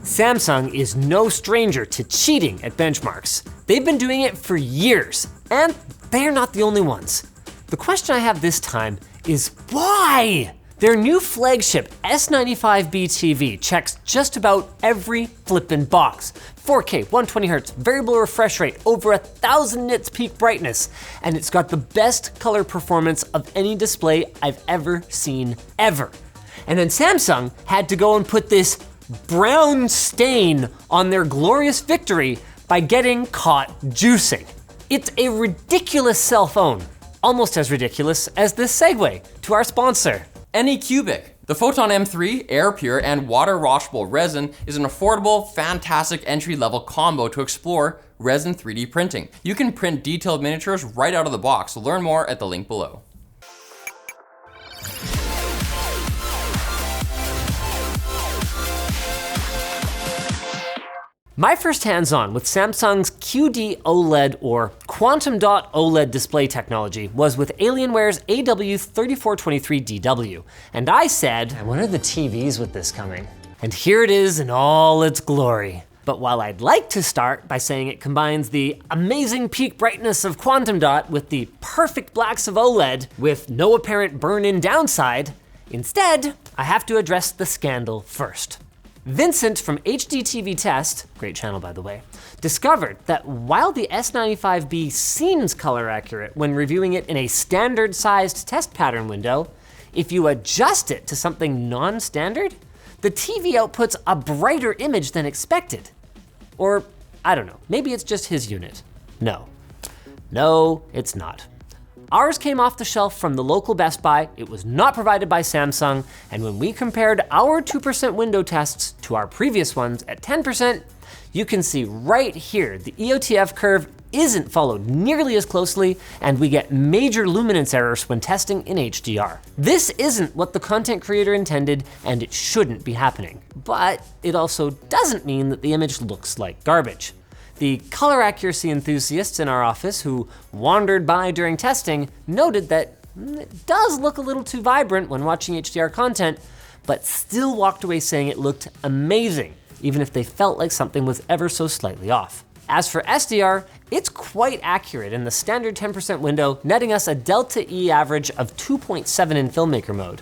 Samsung is no stranger to cheating at benchmarks. They've been doing it for years, and they're not the only ones. The question I have this time is why? Their new flagship S95B TV checks just about every flippin' box. 4K, 120Hz, variable refresh rate, over 1000 nits peak brightness, and it's got the best color performance of any display I've ever seen, ever. And then Samsung had to go and put this brown stain on their glorious victory by getting caught juicing. It's a ridiculous cell phone, almost as ridiculous as this segue to our sponsor. Anycubic. The Photon M3 air pure and water washable resin is an affordable, fantastic entry-level combo to explore resin 3D printing. You can print detailed miniatures right out of the box. Learn more at the link below. My first hands-on with Samsung's QD OLED or quantum dot OLED display technology was with Alienware's AW3423DW. And I said, when are the TVs with this coming? And here it is in all its glory. But while I'd like to start by saying it combines the amazing peak brightness of quantum dot with the perfect blacks of OLED with no apparent burn-in downside, instead, I have to address the scandal first. Vincent from HDTV Test, great channel by the way, discovered that while the S95B seems color accurate when reviewing it in a standard sized test pattern window, if you adjust it to something non-standard, the TV outputs a brighter image than expected. Or, I don't know, maybe it's just his unit. No, it's not. Ours came off the shelf from the local Best Buy, it was not provided by Samsung, and when we compared our 2% window tests to our previous ones at 10%, you can see right here the EOTF curve isn't followed nearly as closely, and we get major luminance errors when testing in HDR. This isn't what the content creator intended, and it shouldn't be happening. But it also doesn't mean that the image looks like garbage. The color accuracy enthusiasts in our office who wandered by during testing noted that it does look a little too vibrant when watching HDR content, but still walked away saying it looked amazing, even if they felt like something was ever so slightly off. As for SDR, it's quite accurate in the standard 10% window, netting us a Delta E average of 2.7 in filmmaker mode.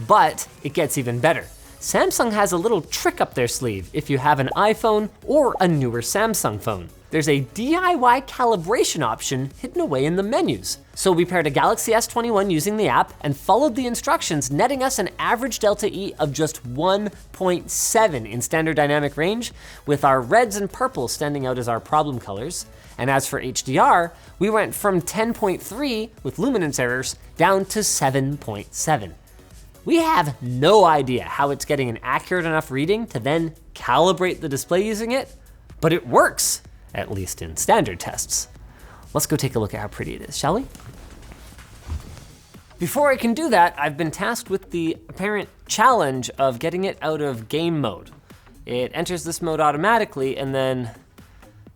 But it gets even better. Samsung has a little trick up their sleeve if you have an iPhone or a newer Samsung phone. There's a DIY calibration option hidden away in the menus. So we paired a Galaxy S21 using the app and followed the instructions, netting us an average Delta E of just 1.7 in standard dynamic range, with our reds and purples standing out as our problem colors. And as for HDR, we went from 10.3 with luminance errors down to 7.7. We have no idea how it's getting an accurate enough reading to then calibrate the display using it, but it works, at least in standard tests. Let's go take a look at how pretty it is, shall we? Before I can do that, I've been tasked with the apparent challenge of getting it out of game mode. It enters this mode automatically, and then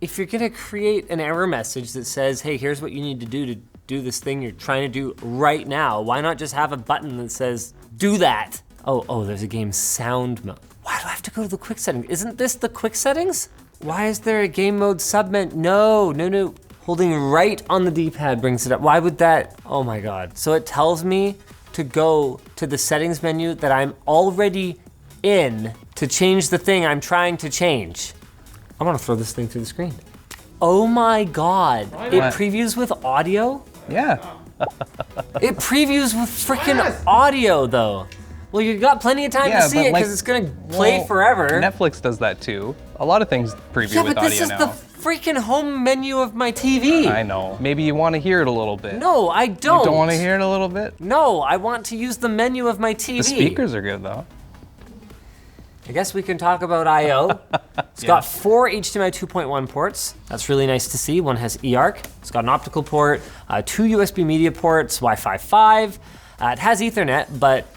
if you're gonna create an error message that says, hey, here's what you need to do this thing you're trying to do right now, why not just have a button that says, do that? Oh, there's a game sound mode. Why do I have to go to the quick settings? Isn't this the quick settings? Why is there a game mode submenu? No. Holding right on the D-pad brings it up. Why would that? Oh my God. So it tells me to go to the settings menu that I'm already in to change the thing I'm trying to change. I wanna throw this thing through the screen. Oh my God. It previews with audio? Yeah. It previews with freaking audio though. Well, you got plenty of time to see it because it's gonna play forever. Netflix does that too. A lot of things preview with audio now. Yeah, but this is the freaking home menu of my TV. I know. Maybe you want to hear it a little bit. No, I don't. You don't want to hear it a little bit? No, I want to use the menu of my TV. The speakers are good though. I guess we can talk about I/O. It's got 4 HDMI 2.1 ports. That's really nice to see. One has eARC. It's got an optical port, 2 USB media ports, Wi-Fi 5. It has Ethernet, but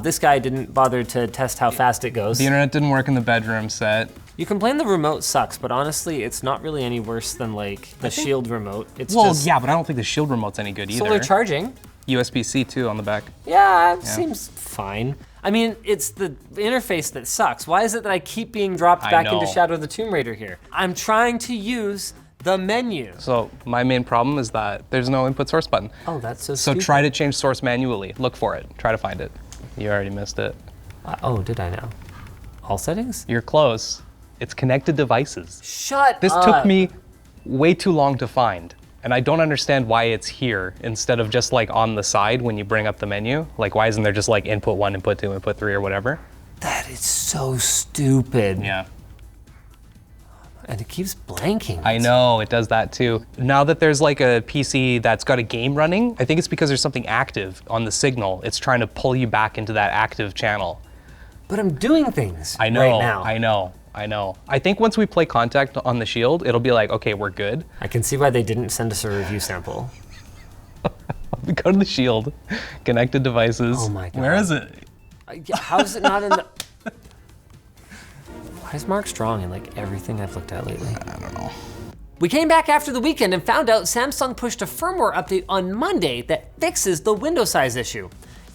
this guy didn't bother to test how fast it goes. The internet didn't work in the bedroom set. You complain the remote sucks, but honestly, it's not really any worse than like the Shield remote. It's yeah, but I don't think the Shield remote's any good either. Solar charging. USB-C too on the back. Yeah, seems fine. I mean, it's the interface that sucks. Why is it that I keep being dropped back into Shadow of the Tomb Raider here? I'm trying to use the menu. So my main problem is that there's no input source button. Oh, that's so So stupid. try to change source manually. Look for it. Try to find it. You already missed it. Oh, did I now? All settings? You're close. It's connected devices. Shut This up. took me way too long to find. And I don't understand why it's here instead of just like on the side when you bring up the menu. Like, why isn't there just like input 1, input 2, input 3 or whatever? That is so stupid. Yeah. And it keeps blanking. I know, it does that too. Now that there's like a PC that's got a game running, I think it's because there's something active on the signal. It's trying to pull you back into that active channel. But I'm doing things I know, right now. I know. I think once we play Contact on the Shield, it'll be like, okay, we're good. I can see why they didn't send us a review sample. Go to the Shield, connected devices. Oh my God. Where is it? How is it not in the... Why is Mark Strong in like everything I've looked at lately? I don't know. We came back after the weekend and found out Samsung pushed a firmware update on Monday that fixes the window size issue.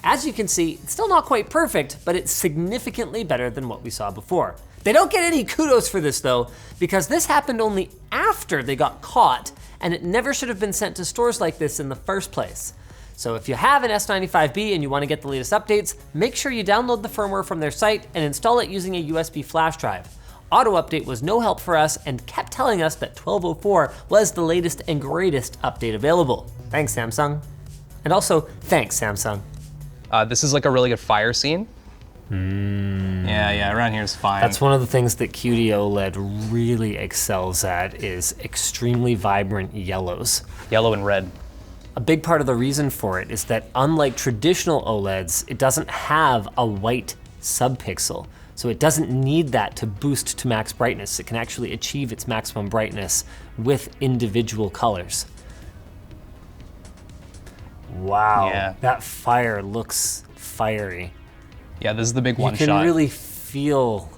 As you can see, it's still not quite perfect, but it's significantly better than what we saw before. They don't get any kudos for this though, because this happened only after they got caught, and it never should have been sent to stores like this in the first place. So if you have an S95B and you want to get the latest updates, make sure you download the firmware from their site and install it using a USB flash drive. Auto Update was no help for us and kept telling us that 1204 was the latest and greatest update available. Thanks, Samsung. And also, thanks, Samsung. This is like a really good fire scene. Yeah, around here is fine. That's one of the things that QD OLED really excels at is extremely vibrant yellows. Yellow and red. A big part of the reason for it is that unlike traditional OLEDs, it doesn't have a white subpixel. So it doesn't need that to boost to max brightness. It can actually achieve its maximum brightness with individual colors. Wow, Yeah. that fire looks fiery. Yeah, this is the big one You can shot. really feel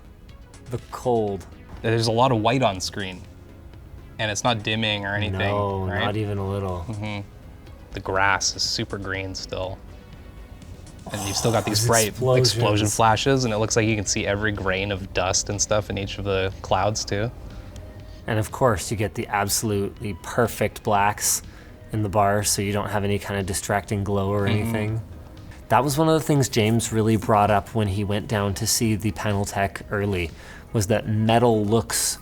the cold. There's a lot of white on screen. And it's not dimming or anything, No, right? not even a little. The grass is super green still. And you've still got these those bright explosions. explosion flashes, and it looks like you can see every grain of dust and stuff in each of the clouds too. And of course, you get the absolutely perfect blacks in the bar, so you don't have any kind of distracting glow or anything. That was one of the things James really brought up when he went down to see the panel tech early, was that metal looks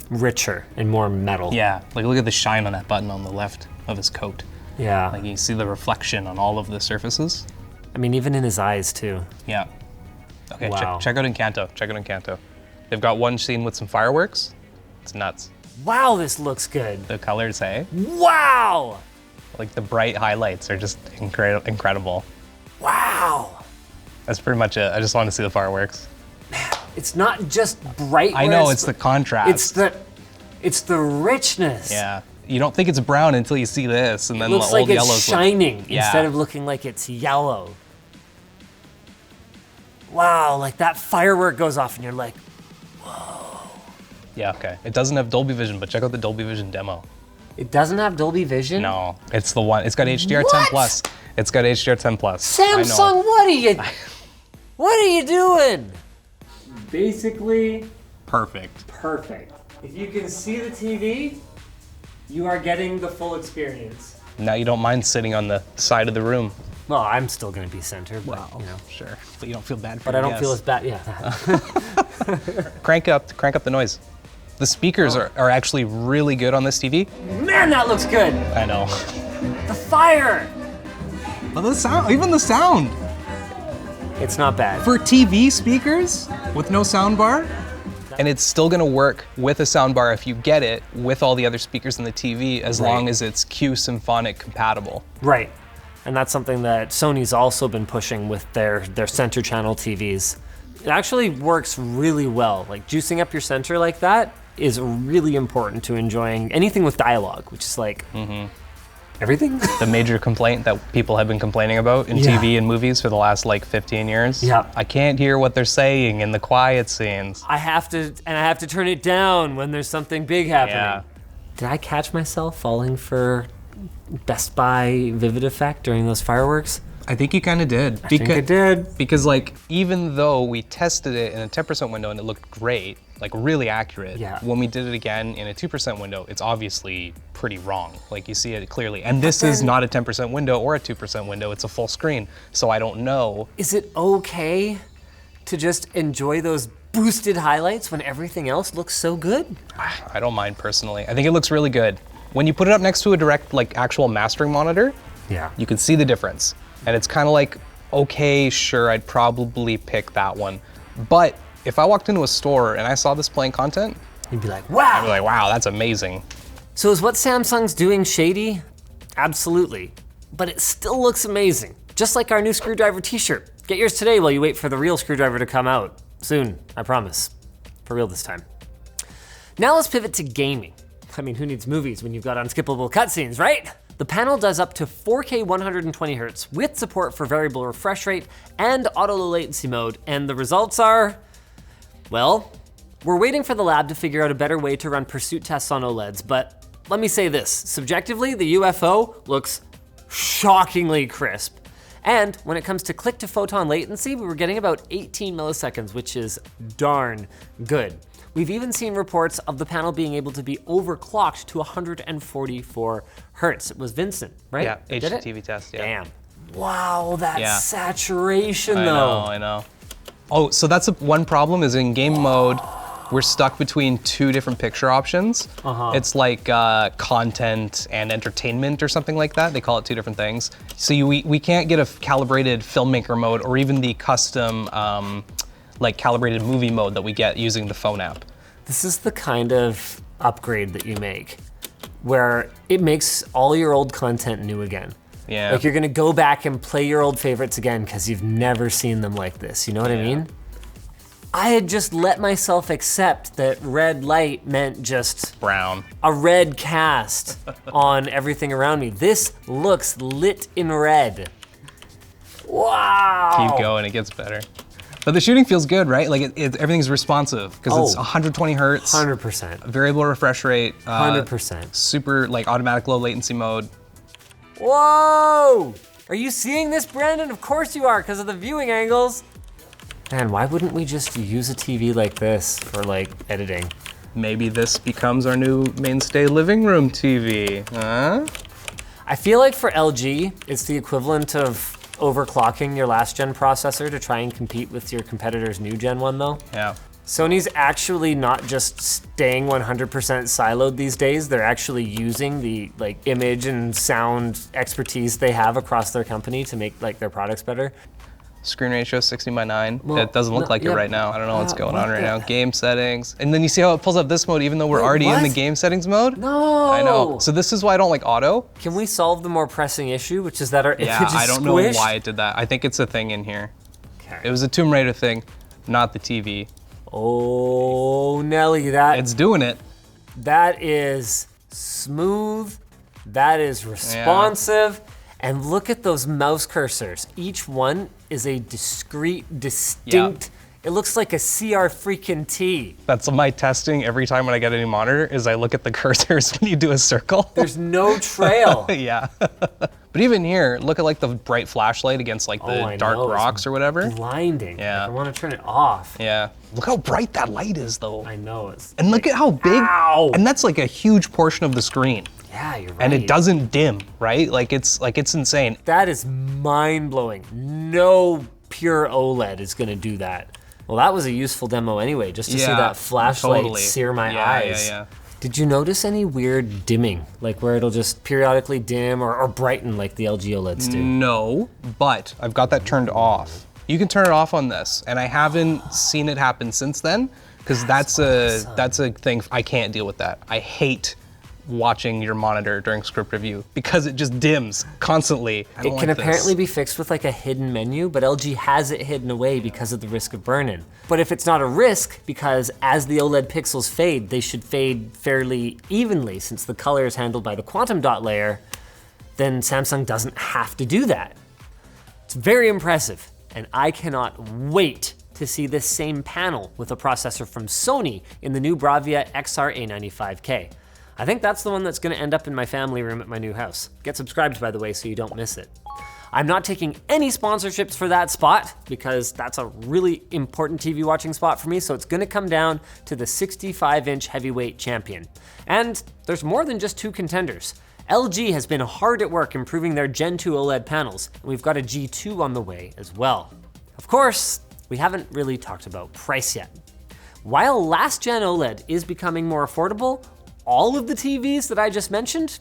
richer and more metal. Yeah, like look at the shine on that button on the left of his coat. Yeah. Like you see the reflection on all of the surfaces. I mean, even in his eyes too. Yeah. Okay, Wow. check out Encanto. Check out Encanto. They've got one scene with some fireworks. It's nuts. Wow, this looks good. The colors, hey? Wow! Like the bright highlights are just incredible. Wow! That's pretty much it. I just want to see the fireworks. It's not just bright. I where know, it's the contrast. It's the richness. Yeah. You don't think it's brown until you see this, and It then looks the like old it's yellows shining Yeah. instead of looking like it's yellow. Wow, like that firework goes off and you're like, Yeah, okay. It doesn't have Dolby Vision, but check out the Dolby Vision demo. it doesn't have Dolby Vision? No, it's the one. It's got HDR10 What? plus. It's got HDR10 plus. I know. Samsung, what are you doing? Basically, Perfect. perfect. If you can see the TV, you are getting the full experience. Now you don't mind sitting on the side of the room. Well, I'm still gonna be center, but you know. Sure. But you don't feel bad for But I don't feel as bad, yeah. Crank up the noise. The speakers are actually really good on this TV. Man, that looks good! I know. The fire! But the sound, even the sound. It's not bad. For TV speakers with no sound bar. And it's still gonna work with a sound bar if you get it with all the other speakers in the TV, as Right. long as it's Q Symphonic compatible. Right. And that's something that Sony's also been pushing with their center channel TVs. It actually works really well. Like juicing up your center like that is really important to enjoying anything with dialogue, which is like everything. The major complaint that people have been complaining about in Yeah. TV and movies for the last like 15 years. Yeah. I can't hear what they're saying in the quiet scenes. I have to turn it down when there's something big happening. Yeah. Did I catch myself falling for Best Buy Vivid Effect during those fireworks? I think you kind of did. I think it did. Because like, even though we tested it in a 10% window and it looked great, like really accurate, when we did it again in a 2% window, it's obviously pretty wrong. Like you see it clearly. And this is not a 10% window or a 2% window, it's a full screen. So I don't know. Is it okay to just enjoy those boosted highlights when everything else looks so good? I don't mind personally. I think it looks really good. When you put it up next to a direct, like actual mastering monitor, you can see the difference. And it's kind of like, okay, sure, I'd probably pick that one. But if I walked into a store and I saw this playing content, you'd be like, wow. I'd be like, wow, that's amazing. So is what Samsung's doing shady? Absolutely. But it still looks amazing. Just like our new screwdriver t-shirt. Get yours today while you wait for the real screwdriver to come out. Soon, I promise. For real this time. Now let's pivot to gaming. I mean, who needs movies when you've got unskippable cutscenes, right? The panel does up to 4K 120Hz with support for variable refresh rate and auto low latency mode, and the results are, well, we're waiting for the lab to figure out a better way to run pursuit tests on OLEDs, but let me say this, subjectively, the UFO looks shockingly crisp. And when it comes to click to photon latency, we were getting about 18 milliseconds, which is darn good. We've even seen reports of the panel being able to be overclocked to 144 hertz. It was Vincent, right? Yeah, HDTV test, yeah. Damn. Wow, that saturation though. I know. Oh, so that's one problem is in game mode, we're stuck between two different picture options. It's like content and entertainment or something like that. They call it two different things. So we can't get a calibrated filmmaker mode or even the custom like calibrated movie mode that we get using the phone app. This is the kind of upgrade that you make where it makes all your old content new again. Yeah. Like you're gonna go back and play your old favorites again because you've never seen them like this, you know what I mean? I had just let myself accept that red light meant just brown. A red cast on everything around me. This looks lit in red. Wow. Keep going, it gets better. But the shooting feels good, right? Like everything's responsive because it's 120 hertz. 100%. Variable refresh rate. 100%. Super like automatic low latency mode. Whoa! Are you seeing this, Brandon? Of course you are, because of the viewing angles. Man, why wouldn't we just use a TV like this for like editing? Maybe this becomes our new mainstay living room TV, huh? I feel like for LG, it's the equivalent of overclocking your last gen processor to try and compete with your competitor's new gen one though. Yeah. Sony's actually not just staying 100% siloed these days, they're actually using the like image and sound expertise they have across their company to make like their products better. Screen ratio 16:9. Well, it doesn't look like it right now. I don't know what's going on right now. Game settings. And then you see how it pulls up this mode even though we're already in the game settings mode? No. I know. So this is why I don't like auto. Can we solve the more pressing issue, which is that our image is I don't squished? know why it did that. I think it's a thing in here. Okay. It was a Tomb Raider thing, not the TV. Oh, Nelly, It's doing it. That is smooth, that is responsive, and look at those mouse cursors. Each one is a discrete, distinct, it looks like a CR freaking T. That's my testing every time when I get a new monitor is I look at the cursors when you do a circle. There's no trail. Yeah. But even here, look at like the bright flashlight against like the dark rocks or whatever. Blinding. Yeah. Like, I want to turn it off. Yeah. Look how bright that light is though. I know. It's and look at how big, and that's like a huge portion of the screen. Yeah, you're right. And it doesn't dim, right? Like it's insane. That is mind-blowing. No pure OLED is gonna do that. Well, that was a useful demo anyway, just to see that flashlight sear my eyes. Yeah. Did you notice any weird dimming? Like where it'll just periodically dim or brighten like the LG OLEDs do? No, but I've got that turned off. You can turn it off on this, and I haven't seen it happen since then, because that's a thing, I can't deal with that. I hate watching your monitor during script review because it just dims constantly. It can apparently be fixed with like a hidden menu, but LG has it hidden away because of the risk of burn-in. But if it's not a risk, because as the OLED pixels fade, they should fade fairly evenly since the color is handled by the quantum dot layer, then Samsung doesn't have to do that. It's very impressive, and I cannot wait to see this same panel with a processor from Sony in the new Bravia XR A95K. I think that's the one that's gonna end up in my family room at my new house. Get subscribed, by the way, so you don't miss it. I'm not taking any sponsorships for that spot because that's a really important TV watching spot for me, so it's gonna come down to the 65-inch heavyweight champion. And there's more than just two contenders. LG has been hard at work improving their Gen 2 OLED panels, and we've got a G2 on the way as well. Of course, we haven't really talked about price yet. While last gen OLED is becoming more affordable, all of the TVs that I just mentioned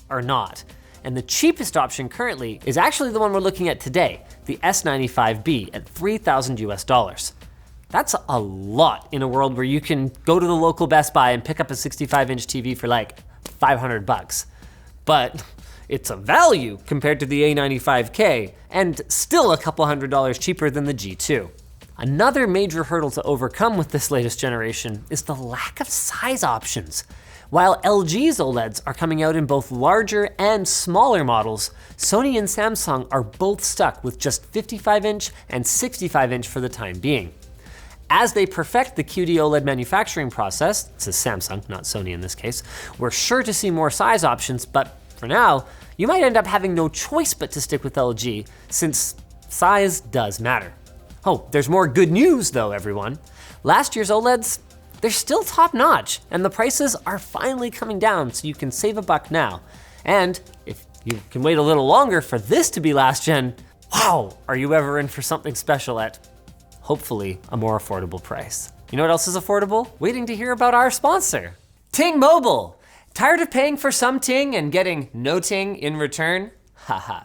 are not. And the cheapest option currently is actually the one we're looking at today, the S95B at $3,000 US. That's a lot in a world where you can go to the local Best Buy and pick up a 65-inch TV for like 500 bucks. But it's a value compared to the A95K and still a couple $100 cheaper than the G2. Another major hurdle to overcome with this latest generation is the lack of size options. While LG's OLEDs are coming out in both larger and smaller models, Sony and Samsung are both stuck with just 55-inch and 65-inch for the time being. As they perfect the QD OLED manufacturing process, this is Samsung, not Sony in this case, we're sure to see more size options, but for now, you might end up having no choice but to stick with LG, since size does matter. Oh, there's more good news though, everyone. Last year's OLEDs, they're still top notch, and the prices are finally coming down so you can save a buck now. And if you can wait a little longer for this to be last gen, wow, are you ever in for something special at, hopefully, a more affordable price. You know what else is affordable? Waiting to hear about our sponsor, Ting Mobile. Tired of paying for some Ting and getting no Ting in return? Haha.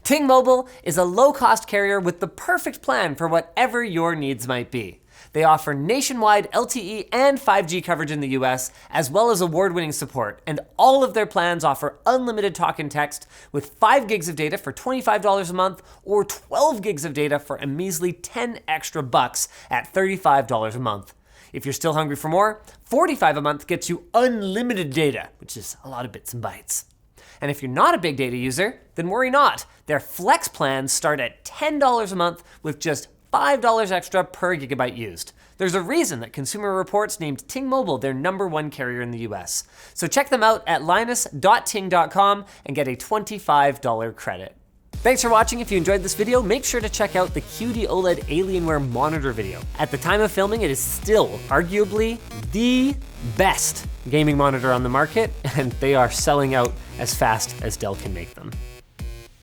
Ting Mobile is a low-cost carrier with the perfect plan for whatever your needs might be. They offer nationwide LTE and 5G coverage in the US, as well as award-winning support, and all of their plans offer unlimited talk and text with 5 gigs of data for $25 a month or 12 gigs of data for a measly 10 extra bucks at $35 a month. If you're still hungry for more, $45 a month gets you unlimited data, which is a lot of bits and bytes. And if you're not a big data user, then worry not. Their Flex plans start at $10 a month with just $5 extra per gigabyte used. There's a reason that Consumer Reports named Ting Mobile their #1 carrier in the US. So check them out at linus.ting.com and get a $25 credit. Thanks for watching. If you enjoyed this video, make sure to check out the QD OLED Alienware monitor video. At the time of filming, it is still arguably the best gaming monitor on the market, and they are selling out as fast as Dell can make them.